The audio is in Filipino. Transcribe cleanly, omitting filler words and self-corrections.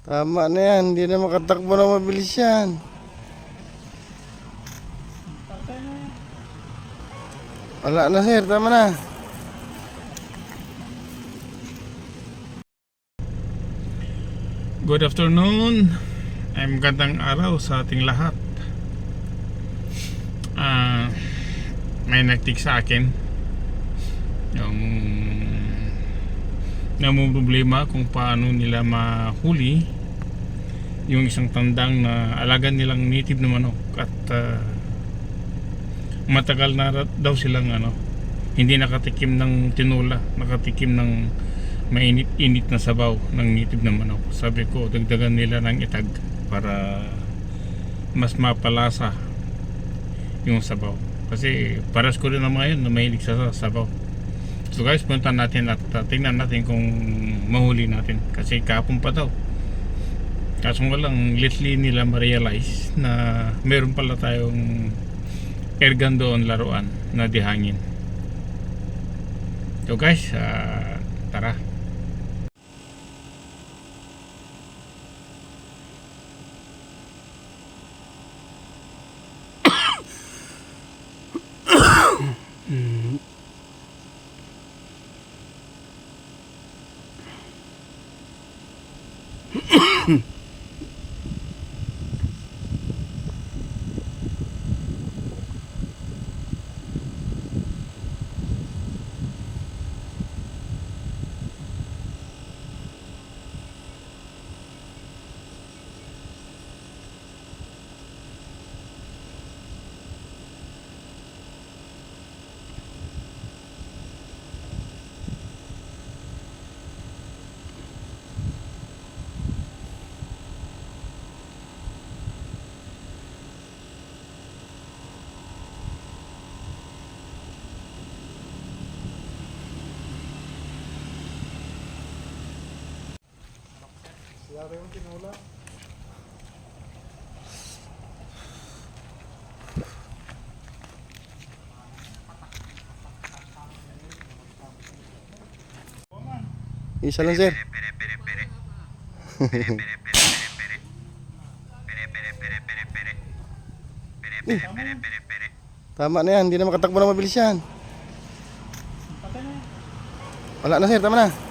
Tama na yan, hindi na makatakbo na mabilis yan. Wala na sir, tama na. Good afternoon. Magandang araw sa ating lahat. May nagtik sa akin yung namumroblema kung paano nila mahuli yung isang tandang na alaga nilang native na manok at matagal na daw silang hindi nakatikim ng tinula, nakatikim ng mainit-init na sabaw ng native na manok. Sabi ko dagdagan nila ng itag para mas mapalasa yung sabaw, kasi paras ko rin naman yun na mahilig sa sabaw. So guys, punta natin at tingnan natin kung mahuli natin, kasi kahapon pa daw. Kaso nga lang lately nila ma-realize na meron pala tayong airgun doon, laruan na dihangin. So guys, tara. Yari yung tinula. Isa lang sir. Tama na yan, hindi na makatakbo na mabilis yan. Wala na sir, tama na.